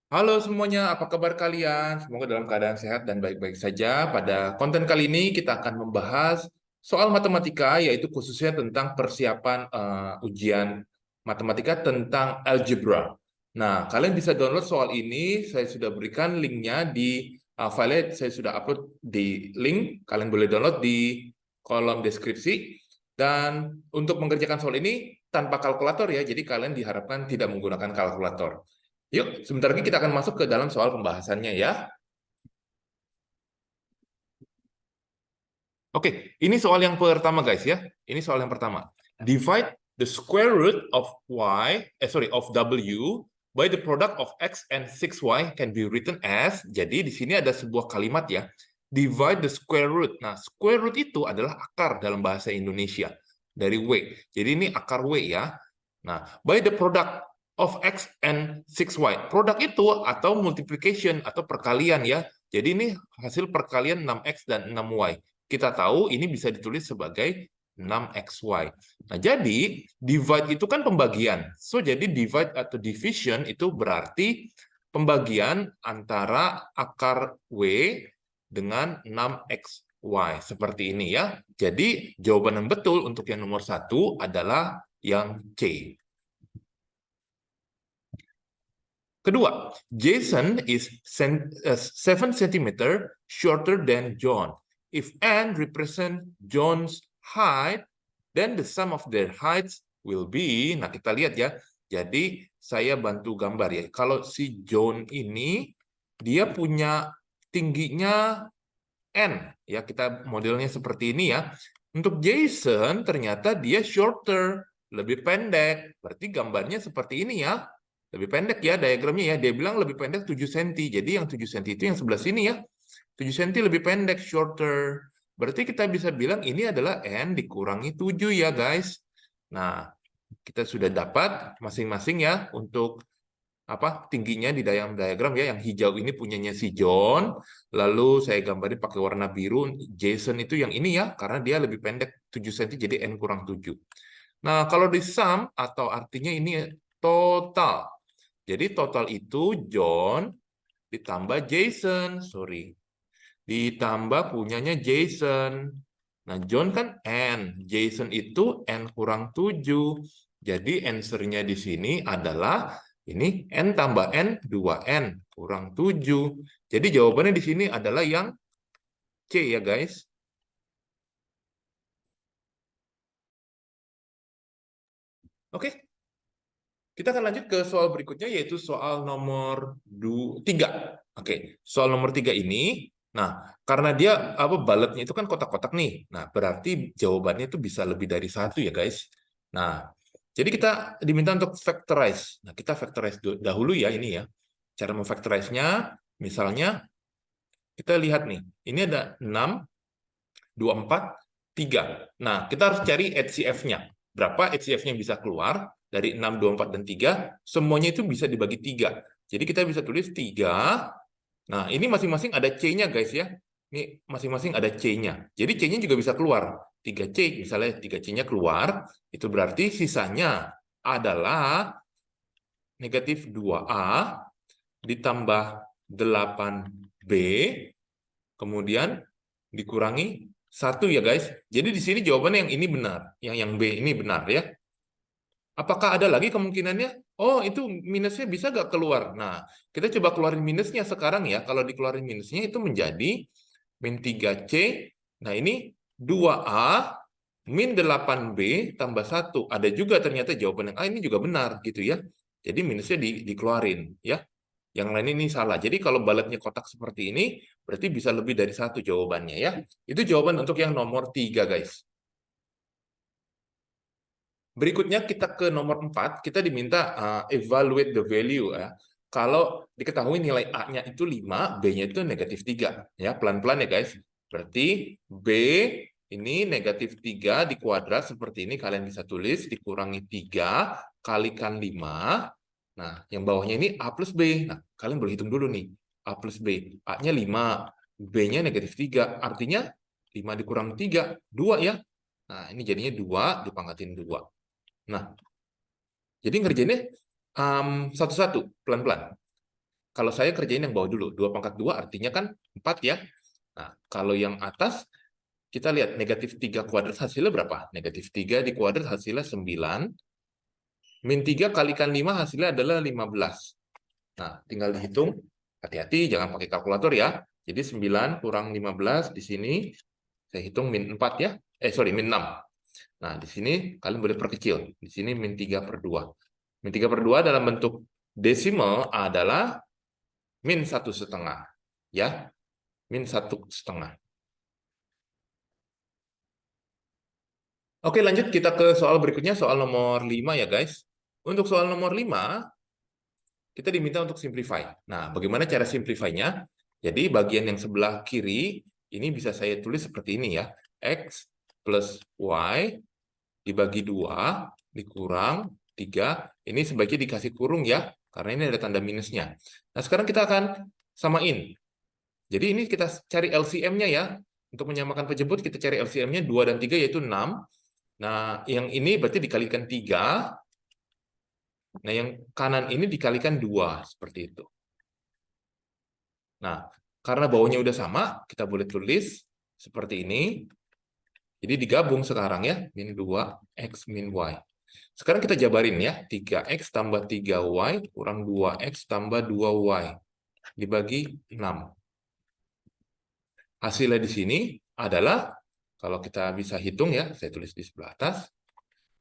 Halo semuanya, apa kabar kalian? Semoga dalam keadaan sehat dan baik-baik saja. Pada konten kali ini kita akan membahas soal matematika, yaitu khususnya tentang persiapan ujian matematika tentang algebra. Nah, kalian bisa download soal ini. Saya sudah berikan linknya di file, saya sudah upload di link. Kalian boleh download di kolom deskripsi. Dan untuk mengerjakan soal ini tanpa kalkulator ya, jadi kalian diharapkan tidak menggunakan kalkulator. Yuk, sebentar lagi kita akan masuk ke dalam soal pembahasannya ya. Oke, ini soal yang pertama guys ya. Ini soal yang pertama. Divide the square root of of W by the product of X and 6Y can be written as. Jadi di sini ada sebuah kalimat ya. Divide the square root. Nah, square root itu adalah akar dalam bahasa Indonesia dari W. Jadi ini akar W ya. Nah, by the product of X and 6Y. Produk itu atau multiplication atau perkalian ya. Jadi ini hasil perkalian 6X dan 6Y. Kita tahu ini bisa ditulis sebagai 6XY. Nah, jadi divide itu kan pembagian. So, jadi divide atau division itu berarti pembagian antara akar W dengan 6XY. Seperti ini ya. Jadi, jawaban yang betul untuk yang nomor 1 adalah yang C. Kedua, Jason is 7 cm shorter than John. If N represent John's height, then the sum of their heights will be, nah kita lihat ya, jadi saya bantu gambar ya. Kalau si John ini, dia punya tingginya N, ya kita modelnya seperti ini ya. Untuk Jason, ternyata dia shorter, lebih pendek. Berarti gambarnya seperti ini ya. Lebih pendek ya diagramnya ya. Dia bilang lebih pendek 7 cm. Jadi yang 7 cm itu yang sebelah sini ya. 7 cm lebih pendek, shorter. Berarti kita bisa bilang ini adalah N dikurangi 7 ya guys. Nah, kita sudah dapat masing-masing ya untuk tingginya di diagram ya. Yang hijau ini punyanya si John, lalu saya gambarin pakai warna biru. Jason itu yang ini ya, karena dia lebih pendek 7 cm, jadi N kurang 7. Nah, kalau di sum atau artinya ini total. Jadi total itu John ditambah Jason, sorry. Ditambah punyanya Jason. Nah, John kan N, Jason itu N kurang 7. Jadi answer-nya di sini adalah ini N tambah N, 2N kurang 7. Jadi jawabannya di sini adalah yang C ya guys. Oke, kita akan lanjut ke soal berikutnya yaitu soal nomor 3. Oke, soal nomor 3 ini, nah karena dia baletnya itu kan kotak-kotak nih. Nah, berarti jawabannya itu bisa lebih dari satu ya guys. Nah, jadi kita diminta untuk factorize. Nah, kita factorize dahulu ya ini ya. Cara memfactorize-nya, misalnya kita lihat nih, ini ada 6, 24, 3. Nah, kita harus cari HCF-nya. Berapa HCF-nya bisa keluar dari 6, 24, dan 3? Semuanya itu bisa dibagi 3. Jadi kita bisa tulis 3. Nah, ini masing-masing ada C-nya guys ya. Ini masing-masing ada C-nya. Jadi C-nya juga bisa keluar. 3C, misalnya 3C-nya keluar, itu berarti sisanya adalah negatif 2A ditambah 8B, kemudian dikurangi 1 ya guys. Jadi di sini jawabannya yang ini benar, yang B ini benar ya. Apakah ada lagi kemungkinannya? Oh, itu minusnya bisa nggak keluar? Nah, kita coba keluarin minusnya sekarang ya. Kalau dikeluarin minusnya itu menjadi min 3C. Nah, ini 2A min 8B tambah 1. Ada juga ternyata jawaban yang A ini juga benar gitu ya. Jadi minusnya dikeluarin ya. Yang lain ini salah. Jadi kalau baletnya kotak seperti ini, berarti bisa lebih dari satu jawabannya ya. Itu jawaban untuk yang nomor 3 guys. Berikutnya kita ke nomor 4, kita diminta evaluate the value ya. Kalau diketahui nilai A-nya itu 5, B-nya itu negatif 3. Ya, pelan-pelan ya guys. Berarti B ini negatif 3 dikuadrat seperti ini, kalian bisa tulis dikurangi 3 kalikan 5. Nah, yang bawahnya ini A plus B. Nah, kalian boleh hitung dulu nih. A plus B. A-nya 5, B-nya negatif 3. Artinya 5 dikurang 3, 2 ya. Nah, ini jadinya 2 dipangkatin 2. Nah, jadi ngerjainnya satu-satu, pelan-pelan. kalau saya kerjain yang bawah dulu. 2 pangkat 2 artinya kan 4 ya. Nah, kalau yang atas, kita lihat negatif 3 kuadrat hasilnya berapa? Negatif 3 di kuadrat hasilnya 9. Min 3 kalikan 5 hasilnya adalah 15. Nah, tinggal dihitung. Hati-hati, jangan pakai kalkulator ya. Jadi 9 kurang 15 di sini. Saya hitung min 4 ya. Sorry, min 6. Nah, di sini kalian boleh perkecil. Di sini min 3 per 2. Min 3 per 2 dalam bentuk desimal adalah min 1,5. Ya, min 1,5. Oke, lanjut kita ke soal berikutnya, soal nomor 5 ya guys. Untuk soal nomor 5, kita diminta untuk simplify. Nah, bagaimana cara simplify-nya? Jadi bagian yang sebelah kiri, ini bisa saya tulis seperti ini ya. X plus Y dibagi 2, dikurang 3. Ini sebaiknya dikasih kurung ya, karena ini ada tanda minusnya. Nah, sekarang kita akan samain. Jadi ini kita cari LCM-nya ya. Untuk menyamakan penjemput, kita cari LCM-nya 2 dan 3, yaitu 6. Nah, yang ini berarti dikalikan 3. Nah, yang kanan ini dikalikan 2, seperti itu. Nah, karena bawahnya udah sama, kita boleh tulis seperti ini. Jadi digabung sekarang ya, min 2x min y. Sekarang kita jabarin ya, 3x tambah 3y kurang 2x tambah 2y. Dibagi 6. Hasilnya di sini adalah, kalau kita bisa hitung ya, saya tulis di sebelah atas,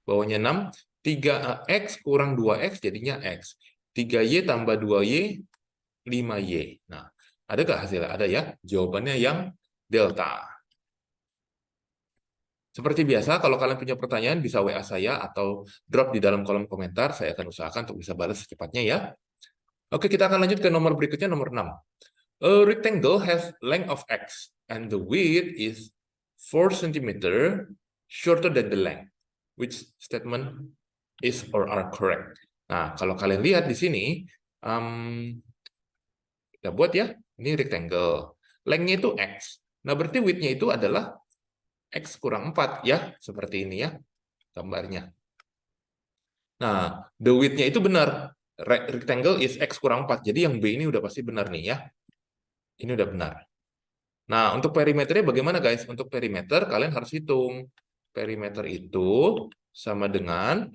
bawahnya 6, 3x kurang 2x jadinya x. 3y tambah 2y, 5y. Nah, adakah hasilnya? Ada ya. Jawabannya yang delta. Seperti biasa, kalau kalian punya pertanyaan, bisa WA saya atau drop di dalam kolom komentar. Saya akan usahakan untuk bisa balas secepatnya ya. Oke, kita akan lanjut ke nomor berikutnya, nomor 6. A rectangle has length of x, and the width is 4 cm shorter than the length. Which statement is or are correct? Nah, kalau kalian lihat di sini, kita buat ya, ini rectangle. Length-nya itu x. Nah, berarti width-nya itu adalah x kurang 4 ya, seperti ini ya gambarnya. Nah, the width-nya itu benar. Rectangle is x kurang 4. Jadi yang B ini udah pasti benar nih ya. Ini udah benar. Nah, untuk perimeternya bagaimana guys? Untuk perimeter kalian harus hitung. Perimeter itu sama dengan,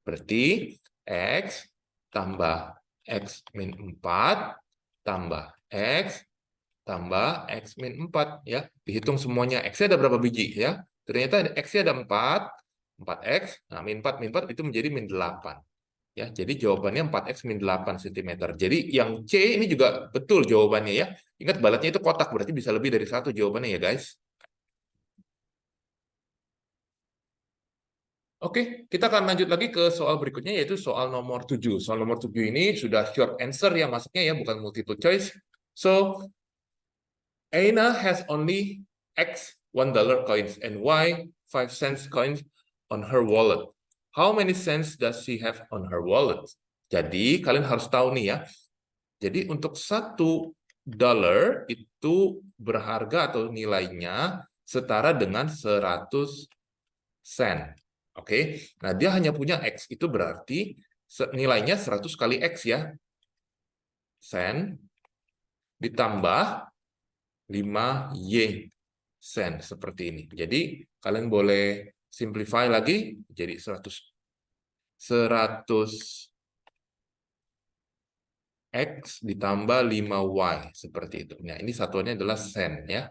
berarti x tambah x min 4 tambah x tambah x min 4 ya. Dihitung semuanya. X-nya ada berapa biji ya? Ternyata X-nya ada 4, 4x. Nah, min 4 itu menjadi min 8. Ya, jadi jawabannya 4x min 8 cm. Jadi yang C ini juga betul jawabannya ya. Ingat balatnya itu kotak, berarti bisa lebih dari 1 jawabannya ya guys. Oke, kita akan lanjut lagi ke soal berikutnya, yaitu soal nomor 7. Soal nomor 7 ini sudah short answer ya masuknya ya, bukan multiple choice. So, Aina has only X $1 coins and Y 5 cents coins on her wallet. How many cents does she have on her wallet? Jadi, kalian harus tahu nih ya. Jadi, untuk $1 itu berharga atau nilainya setara dengan 100 sen. Oke, nah dia hanya punya X, itu berarti nilainya 100 kali X ya. Sen ditambah 5Y sen, seperti ini. Jadi kalian boleh simplify lagi, jadi 100 X ditambah 5Y, seperti itu. Nah, ini satuannya adalah sen ya.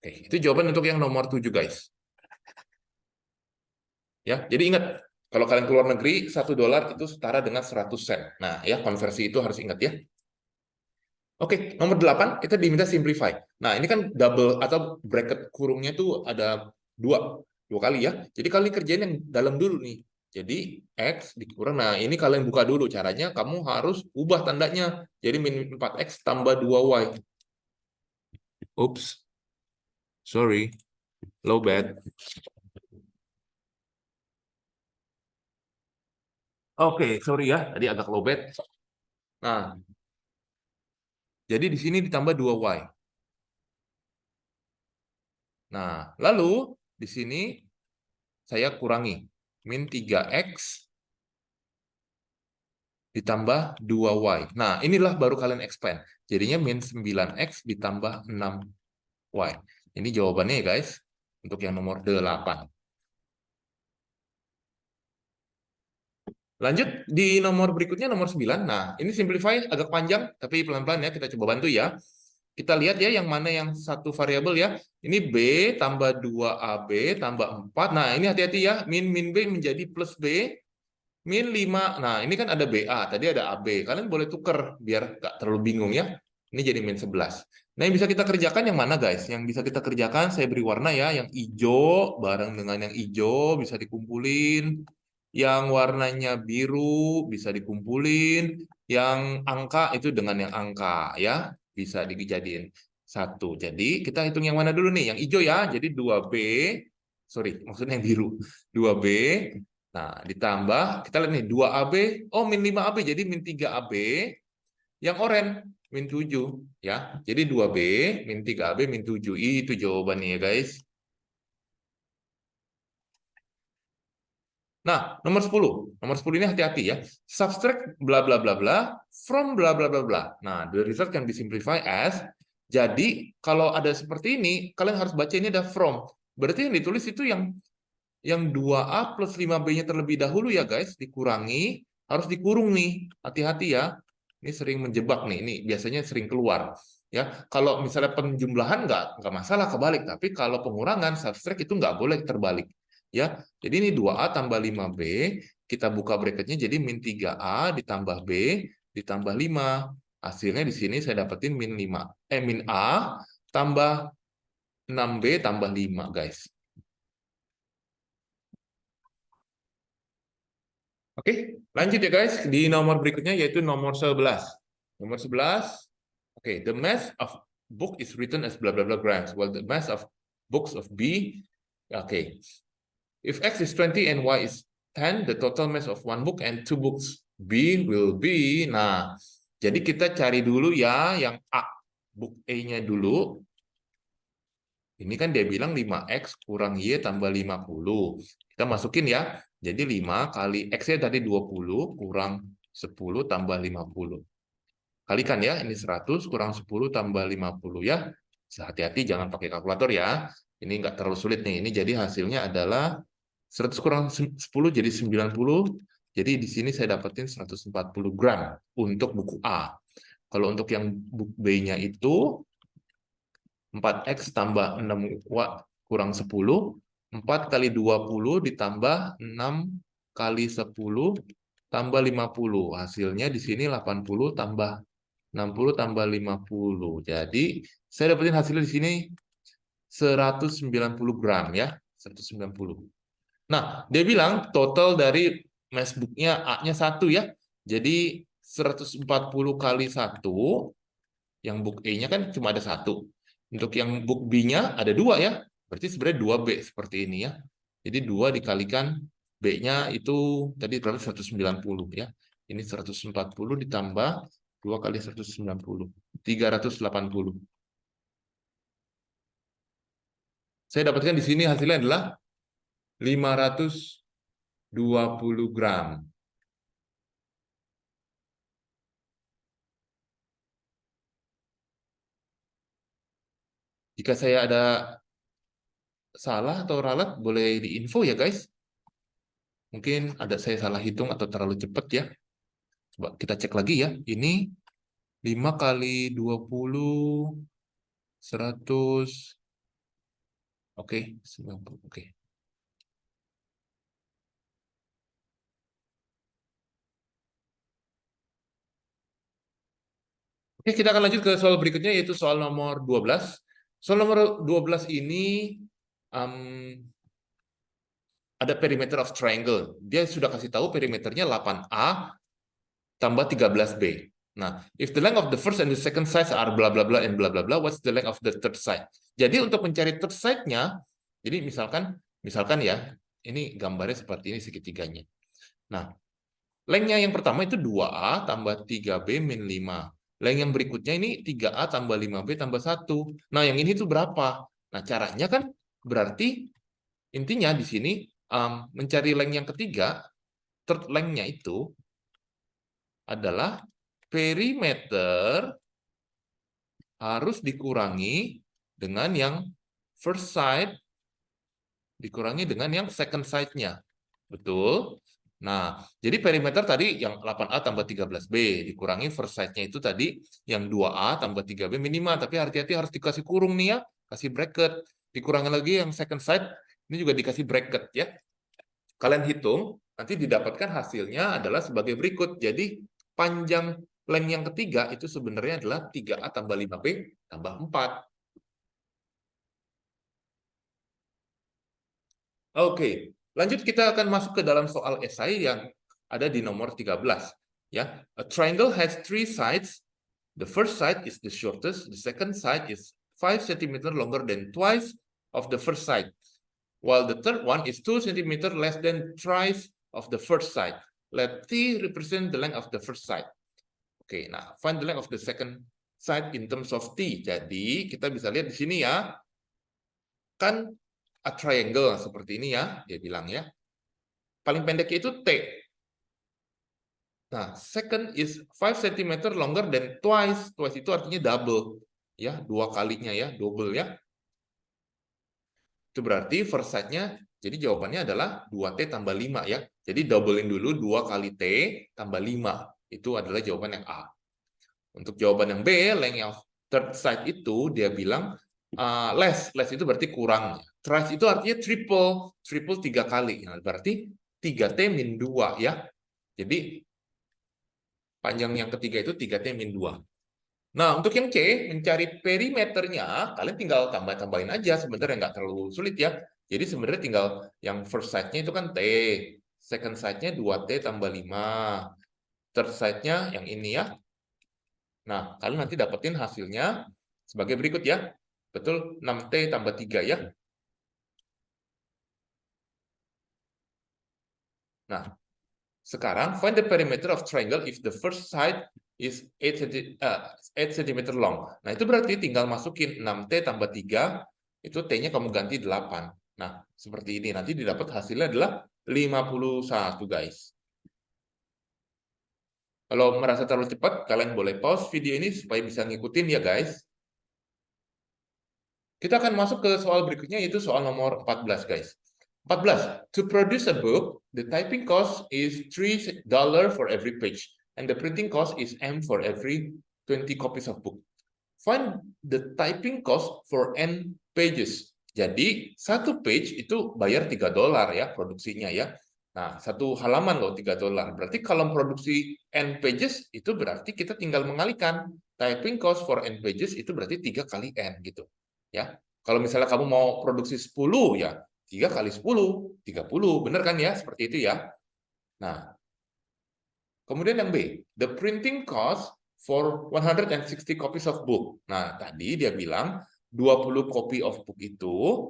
Oke, itu jawaban untuk yang nomor 7 guys. Ya, jadi ingat, kalau kalian keluar negeri, $1 itu setara dengan 100 sen. Nah, ya, konversi itu harus ingat ya. Oke, nomor 8, kita diminta simplify. Nah, ini kan double atau bracket kurungnya itu ada dua kali ya. Jadi kalian kerjain yang dalam dulu nih. Jadi X dikurang. Nah, ini kalian buka dulu. Caranya kamu harus ubah tandanya. Jadi min 4X tambah 2Y. Oops. Sorry. Low bad. Oke, sorry ya. Tadi agak low bad. Nah, jadi di sini ditambah 2Y. Nah, lalu di sini saya kurangi min 3X ditambah 2Y. Nah, inilah baru kalian expand. Jadinya min 9X ditambah 6Y. Ini jawabannya ya guys, untuk yang nomor 8. Lanjut di nomor berikutnya, nomor 9. Nah, ini simplify agak panjang, tapi pelan-pelan ya, kita coba bantu ya. Kita lihat ya yang mana yang satu variabel ya. Ini B tambah 2AB tambah 4. Nah, ini hati-hati ya. Min B menjadi plus B min 5. Nah, ini kan ada BA, tadi ada AB. Kalian boleh tuker biar nggak terlalu bingung ya. Ini jadi min 11. Nah, yang bisa kita kerjakan yang mana guys? Yang bisa kita kerjakan saya beri warna ya. Yang hijau bareng dengan yang hijau bisa dikumpulin. Yang warnanya biru bisa dikumpulin. Yang angka itu dengan yang angka ya. Bisa dijadiin satu. Jadi kita hitung yang mana dulu nih? Yang hijau ya. Jadi 2B. Sorry, maksudnya yang biru. 2B. Nah, ditambah, kita lihat nih, 2AB, oh min 5AB, jadi min 3AB, yang oranye, min 7. Ya. Jadi 2B, min 3AB, min 7. Itu jawabannya ya guys. Nah, nomor 10. Nomor 10 ini hati-hati ya. Subtract bla bla bla bla from bla bla bla bla. Nah, the result can be simplified as, jadi kalau ada seperti ini, kalian harus baca ini ada from. Berarti yang ditulis itu yang 2A plus 5B-nya terlebih dahulu ya guys, dikurangi, harus dikurung nih, hati-hati ya. Ini sering menjebak nih, ini biasanya sering keluar. Ya, kalau misalnya penjumlahan nggak masalah kebalik, tapi kalau pengurangan subtract itu nggak boleh terbalik. Ya, jadi ini 2A tambah 5B, kita buka bracketnya jadi min 3A ditambah B ditambah 5. Hasilnya di sini saya dapetin min A tambah 6B tambah 5 guys. Oke, lanjut ya guys di nomor berikutnya yaitu nomor 11. Nomor 11, oke, the mass of book is written as blah blah blah grams, while the mass of books of B, oke. If X is 20 and Y is 10, the total mass of one book and two books B will be, nah, jadi kita cari dulu ya yang A, book A-nya dulu. Ini kan dia bilang 5X kurang Y tambah 50. Kita masukin ya. Jadi 5 kali X-nya tadi 20 kurang 10 tambah 50. Kalikan ya, ini 100 kurang 10 tambah 50 ya. Hati-hati jangan pakai kalkulator ya. Ini nggak terlalu sulit nih. Ini jadi hasilnya adalah 100 kurang 10 jadi 90. Jadi di sini saya dapetin 140 gram untuk buku A. Kalau untuk yang buku B-nya itu 4X tambah 6 kurang 10, 4 kali 20 ditambah 6 kali 10 tambah 50. Hasilnya di sini 80 tambah 60 tambah 50. Jadi saya dapetin hasilnya di sini 190 gram ya, 190. Nah, dia bilang total dari MacBook-nya A-nya 1 ya. Jadi 140 kali 1, yang book A-nya kan cuma ada 1. Untuk yang book B-nya ada 2 ya. Berarti sebenarnya 2B seperti ini ya. Jadi 2 dikalikan B-nya itu tadi berarti 190 ya. Ini 140 ditambah 2 kali 190. 380. Saya dapatkan di sini hasilnya adalah 520 gram. Jika saya ada salah atau ralat, boleh diinfo ya guys. Mungkin ada saya salah hitung atau terlalu cepat ya. Coba kita cek lagi ya. Ini 5 kali 20, 100. Oke, 90. Oke. Oke, kita akan lanjut ke soal berikutnya, yaitu soal nomor 12. Soal nomor 12 ini ada perimeter of triangle. Dia sudah kasih tahu perimeternya 8A tambah 13B. Nah, if the length of the first and the second sides are bla bla bla and bla bla bla, what's the length of the third side? Jadi untuk mencari third side-nya, jadi misalkan ya, ini gambarnya seperti ini segitiganya. Nah, length-nya yang pertama itu 2A tambah 3B min 5. Length yang berikutnya ini 3A tambah 5B tambah 1. Nah, yang ini tuh berapa? Nah, caranya kan berarti intinya di sini mencari length yang ketiga, third length-nya itu adalah perimeter harus dikurangi dengan yang first side dikurangi dengan yang second side-nya. Betul? Nah, jadi perimeter tadi yang 8A tambah 13B dikurangi first side-nya itu tadi yang 2A tambah 3B minimal, tapi hati-hati harus dikasih kurung nih ya, kasih bracket. Dikurangi lagi yang second side, ini juga dikasih bracket ya. Kalian hitung, nanti didapatkan hasilnya adalah sebagai berikut. Jadi panjang length yang ketiga itu sebenarnya adalah 3A tambah 5B tambah 4. Oke, lanjut kita akan masuk ke dalam soal esai yang ada di nomor 13. Ya, a triangle has three sides. The first side is the shortest. The second side is 5 cm longer than twice of the first side, while the third one is 2 cm less than thrice of the first side. Let T represent the length of the first side. Oke, nah find the length of the second side in terms of T. Jadi kita bisa lihat di sini ya, kan a triangle seperti ini ya, dia bilang ya. Paling pendeknya itu T. Nah, second is 5 cm longer than twice. Twice itu artinya double. Ya, dua kalinya ya, double ya. Itu berarti first side-nya, jadi jawabannya adalah 2T tambah 5 ya. Jadi doublein dulu 2 kali T tambah 5. Itu adalah jawaban yang A. Untuk jawaban yang B, length of third side itu dia bilang less. Less itu berarti kurang. Thrice itu artinya triple. Triple 3 kali. Nah, berarti 3T min 2 ya. Jadi panjang yang ketiga itu 3T min 2. Nah, untuk yang C, mencari perimeternya, kalian tinggal tambah-tambahin aja. Sebenarnya nggak terlalu sulit ya. Jadi sebenarnya tinggal yang first side-nya itu kan T. Second side-nya 2T tambah 5. Third side-nya yang ini ya. Nah, kalian nanti dapetin hasilnya sebagai berikut ya. Betul, 6T tambah 3 ya. Nah, sekarang find the perimeter of triangle if the first side is 8 cm long. Nah, itu berarti tinggal masukin 6T tambah 3, itu T-nya kamu ganti 8. Nah, seperti ini. Nanti didapat hasilnya adalah 51, guys. Kalau merasa terlalu cepat, kalian boleh pause video ini supaya bisa ngikutin ya, guys. Kita akan masuk ke soal berikutnya, yaitu soal nomor 14, guys. 14. To produce a book, the typing cost is $3 for every page, and the printing cost is M for every 20 copies of book. Find the typing cost for N pages. Jadi, satu page itu bayar $3 ya, produksinya ya. Nah, satu halaman loh $3. Berarti kalau produksi N pages, itu berarti kita tinggal mengalikan. Typing cost for N pages itu berarti 3 kali N gitu. Ya, kalau misalnya kamu mau produksi 10 ya, 3 kali 10, 30, benar kan ya? Seperti itu ya. Nah, kemudian yang B, the printing cost for 160 copies of book. Nah, tadi dia bilang 20 copy of book itu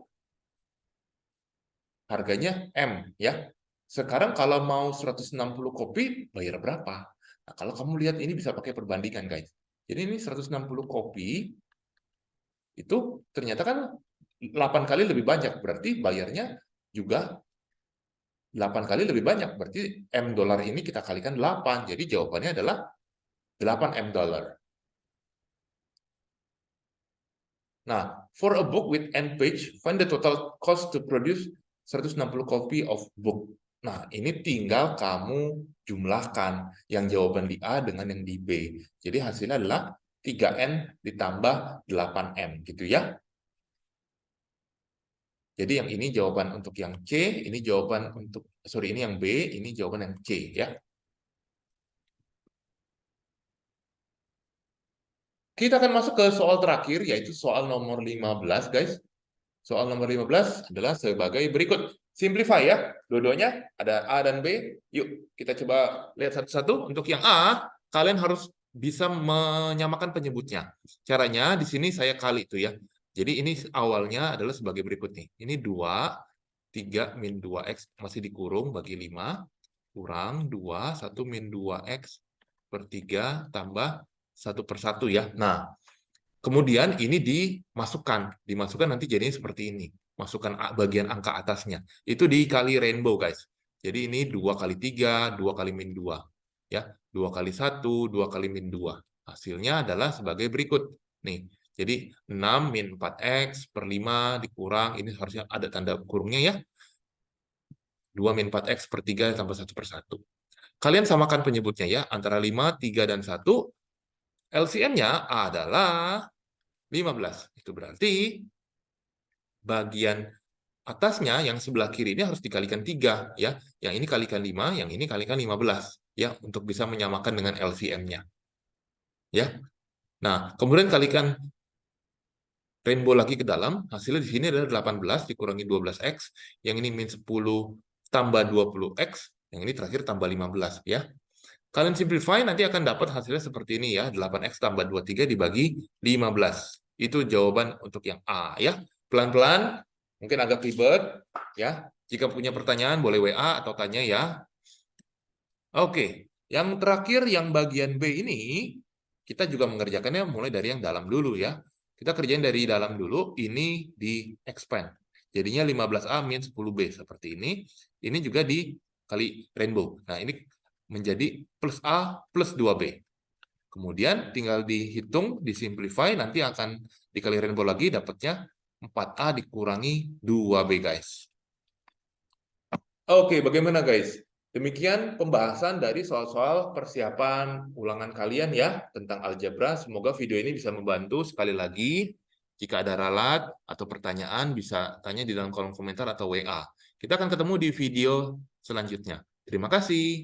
harganya M ya. Sekarang kalau mau 160 copy bayar berapa? Nah, kalau kamu lihat ini bisa pakai perbandingan, guys. Jadi ini 160 copy itu ternyata kan 8 kali lebih banyak, berarti bayarnya juga 8 kali lebih banyak, berarti M dolar ini kita kalikan 8, jadi jawabannya adalah 8 M dolar. Nah, for a book with N page, find the total cost to produce 160 copy of book. Nah, ini tinggal kamu jumlahkan yang jawaban di A dengan yang di B. Jadi hasilnya adalah 3N ditambah 8M, gitu ya. Jadi yang ini jawaban untuk yang C, ini jawaban untuk, sorry, ini yang B, ini jawaban yang C, ya. Kita akan masuk ke soal terakhir, yaitu soal nomor 15, guys. Soal nomor 15 adalah sebagai berikut. Simplify ya, dua-duanya ada A dan B. Yuk, kita coba lihat satu-satu. Untuk yang A, kalian harus bisa menyamakan penyebutnya. Caranya di sini saya kali itu ya. Jadi ini awalnya adalah sebagai berikut nih. Ini 2, 3 min 2X masih dikurung bagi 5, kurang 2, 1 min 2X per 3 tambah 1 per 1 ya. Nah, kemudian ini dimasukkan nanti jadinya seperti ini. Masukkan bagian angka atasnya. Itu dikali rainbow, guys. Jadi ini 2 kali 3, 2 kali min 2. Ya. 2 kali 1, 2 kali min 2. Hasilnya adalah sebagai berikut. Nih, jadi 6 min 4x per 5 dikurang, ini harusnya ada tanda kurungnya ya. 2 min 4x per 3 tambah 1 per 1. Kalian samakan penyebutnya ya, antara 5, 3, dan 1. LCM-nya adalah 15. Itu berarti bagian atasnya yang sebelah kiri ini harus dikalikan 3 ya. Yang ini kalikan 5, yang ini kalikan 15 ya untuk bisa menyamakan dengan LCM-nya. Ya. Nah, kemudian kalikan rainbow lagi ke dalam, hasilnya di sini adalah 18 dikurangi 12x, yang ini min 10 tambah 20x, yang ini terakhir tambah 15 ya. Kalian simplify nanti akan dapat hasilnya seperti ini ya, 8x tambah 23 dibagi 15. Itu jawaban untuk yang A ya. Pelan-pelan, mungkin agak ribet ya. Jika punya pertanyaan boleh WA atau tanya ya. Oke, yang terakhir yang bagian B ini kita juga mengerjakannya mulai dari yang dalam dulu ya. Kita kerjain dari dalam dulu, ini di expand. Jadinya 15A min 10B seperti ini. Ini juga dikali rainbow. Nah, ini menjadi plus A plus 2B. Kemudian tinggal dihitung, disimplify, nanti akan dikali rainbow lagi, dapatnya 4A dikurangi 2B, guys. Oke, bagaimana guys? Demikian pembahasan dari soal-soal persiapan ulangan kalian ya tentang algebra. Semoga video ini bisa membantu. Sekali lagi, jika ada ralat atau pertanyaan bisa tanya di dalam kolom komentar atau WA. Kita akan ketemu di video selanjutnya. Terima kasih.